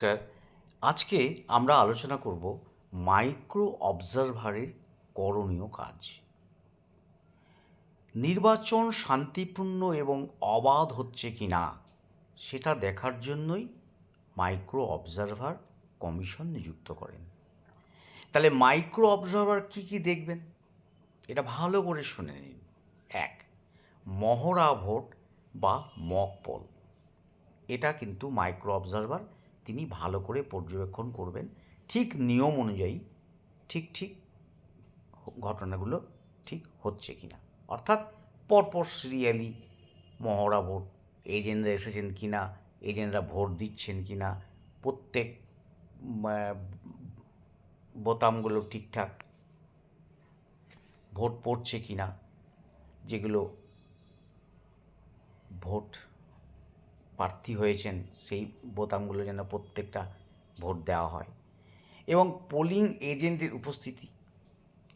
নমস্কার। আজকে আমরা আলোচনা করব মাইক্রো অবজারভারের করণীয় কাজ। নির্বাচন শান্তিপূর্ণ এবং অবাধ হচ্ছে কিনা সেটা দেখার জন্যই মাইক্রো অবজারভার কমিশন নিযুক্ত করেন। তাহলে মাইক্রো অবজারভার কী কী দেখবেন? এটা ভালো করে শুনে নিন। ১. মহড়া ভোট বা মক পোল। এটা কিন্তু মাইক্রো অবজারভার তিনি ভালো করে পর্যবেক্ষণ করবেন, ঠিক নিয়ম অনুযায়ী ঠিক ঘটনাগুলো ঠিক হচ্ছে কিনা, অর্থাৎ পরপর সিরিয়ালি মহড়া ভোট, এজেন্টরা এসেছেন কিনা, এজেন্টরা ভোট দিচ্ছেন কিনা, প্রত্যেক বোতামগুলো ঠিকঠাক ভোট পড়ছে কিনা, যেগুলো ভোট প্রার্থী হয়েছেন সেই বোতামগুলো যেন প্রত্যেকটা ভোট দেওয়া হয়, এবং পোলিং এজেন্টের উপস্থিতি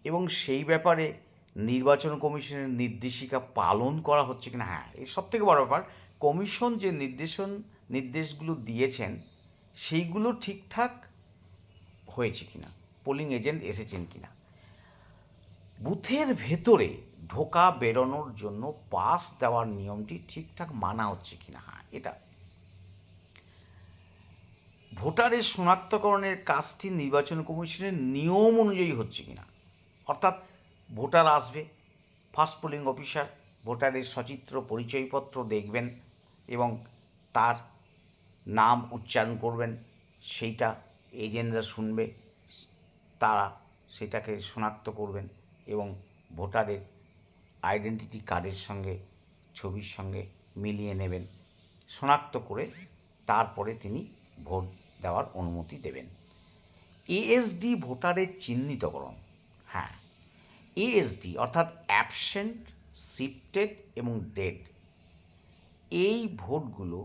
এবং সেই ব্যাপারে নির্বাচন কমিশনের নির্দেশিকা পালন করা হচ্ছে কিনা। হ্যাঁ, এই সবথেকে বড় ব্যাপার, কমিশন যে নির্দেশগুলো দিয়েছেন সেইগুলো ঠিকঠাক হয়েছে কিনা, পোলিং এজেন্ট এসেছেন কিনা, বুথের ভেতরে ঢোকা বেরোনোর জন্য পাস দেওয়ার নিয়মটি ঠিকঠাক মানা হচ্ছে কিনা। হ্যাঁ, এটা ভোটারের শনাক্তকরণের কাজটি নির্বাচন কমিশনের নিয়ম অনুযায়ী হচ্ছে কিনা, অর্থাৎ ভোটার আসবে, ফার্স্ট পোলিং অফিসার ভোটারের সচিত্র পরিচয়পত্র দেখবেন এবং তার নাম উচ্চারণ করবেন, সেইটা এজেন্টরা শুনবে, তারা সেটাকে শনাক্ত করবেন এবং ভোটারের আইডেন্টিটি কার্ডের সঙ্গে ছবির সঙ্গে মিলিয়ে নেবেন, শনাক্ত করে তারপরে তিনি ভোট দেওয়ার অনুমতি দেবেন। এএসডি ভোটারের চিহ্নিতকরণ। হ্যাঁ, এএসডি অর্থাৎ অ্যাবসেন্ট, শিফটেড এবং ডেড, এই ভোটগুলো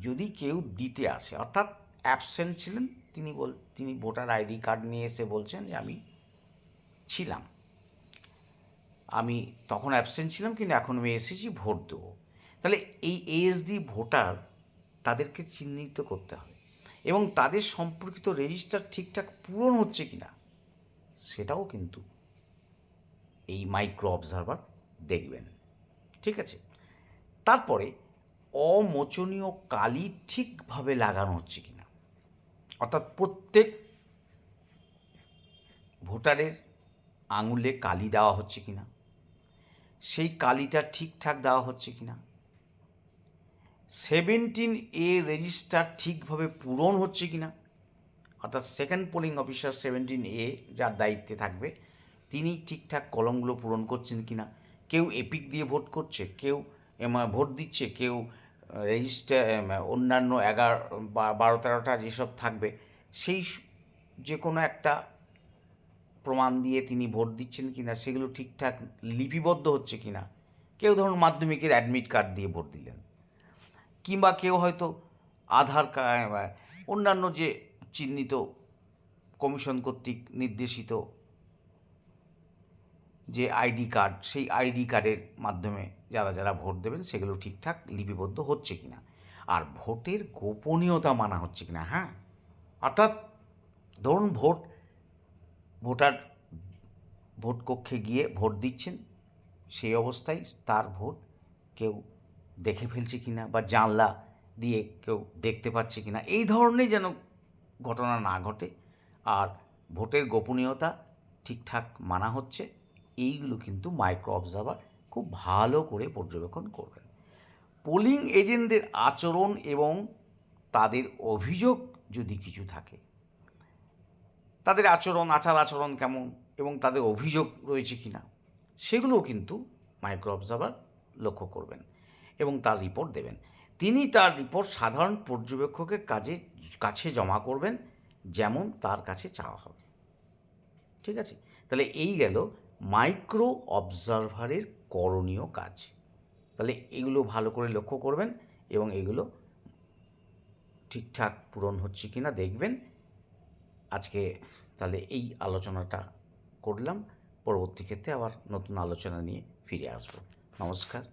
যদি কেউ দিতে আসে, অর্থাৎ অ্যাবসেন্ট ছিলেন, তিনি ভোটার আইডি কার্ড নিয়ে এসে বলছেন যে ছিলাম আমি তখন অ্যাবসেন্ট ছিলাম কিন্তু এখন আমি এসেছি ভোট দেবো, তাহলে এই এএসডি ভোটার তাদেরকে চিহ্নিত করতে হবে এবং তাদের সম্পর্কিত রেজিস্টার ঠিকঠাক পূরণ হচ্ছে কিনা সেটাও কিন্তু এই মাইক্রো অবজারভার দেখবেন। ঠিক আছে, তারপরে অমোচনীয় কালি ঠিকভাবে লাগানো হচ্ছে কিনা, অর্থাৎ প্রত্যেক ভোটারের আঙুলে কালি দেওয়া হচ্ছে কিনা, সেই কালিটা ঠিকঠাক দেওয়া হচ্ছে কিনা, 17A রেজিস্টার ঠিকভাবে পূরণ হচ্ছে কিনা, অর্থাৎ সেকেন্ড পোলিং অফিসার 17A যার দায়িত্বে থাকবে তিনি ঠিকঠাক কলমগুলো পূরণ করছেন কিনা, কেউ এপিক দিয়ে ভোট করছে, কেউ ভোট দিচ্ছে, কেউ রেজিস্টার অন্যান্য 12-13টা যেসব থাকবে সেই যে কোনো একটা প্রমাণ দিয়ে তিনি ভোট দিচ্ছেন কিনা, সেগুলো ঠিকঠাক লিপিবদ্ধ হচ্ছে কিনা, কেউ ধরুন মাধ্যমিকের অ্যাডমিট কার্ড দিয়ে ভোট দিলেন, কিংবা কেউ হয়তো আধার কার্ড, অন্যান্য যে চিহ্নিত কমিশন কর্তৃক নির্দেশিত যে আইডি কার্ড, সেই আইডি কার্ডের মাধ্যমে যারা ভোট দেবেন সেগুলো ঠিকঠাক লিপিবদ্ধ হচ্ছে কিনা, আর ভোটের গোপনীয়তা মানা হচ্ছে কিনা। হ্যাঁ, অর্থাৎ ধরুন ভোটার ভোট কক্ষে গিয়ে ভোট দিচ্ছেন, সেই অবস্থায় তার ভোট কেউ দেখে ফেলছে কিনা বা জানলা দিয়ে কেউ দেখতে পাচ্ছে কিনা, এই ধরনের যেন ঘটনা না ঘটে আর ভোটের গোপনীয়তা ঠিকঠাক মানা হচ্ছে, এইগুলো কিন্তু মাইক্রো অবজারভার খুব ভালো করে পর্যবেক্ষণ করবেন। পোলিং এজেন্টদের আচরণ এবং তাদের অভিযোগ যদি কিছু থাকে, তাদের আচার আচরণ কেমন এবং তাদের অভিযোগ রয়েছে কিনা, সেগুলোও কিন্তু মাইক্রো অবজারভার লক্ষ্য করবেন এবং তার রিপোর্ট দেবেন। তিনি তার রিপোর্ট সাধারণ পর্যবেক্ষকের কাছে জমা করবেন, যেমন তার কাছে চাওয়া হবে। ঠিক আছে, তাহলে এই গেল মাইক্রো অবজারভারের করণীয় কাজ। তাহলে এগুলো ভালো করে লক্ষ্য করবেন এবং এগুলো ঠিকঠাক পূরণ হচ্ছে কিনা দেখবেন। আজকে তাহলে এই আলোচনাটা করলাম, পরবর্তী ক্ষেত্রে আবার নতুন আলোচনা নিয়ে ফিরে আসব। নমস্কার।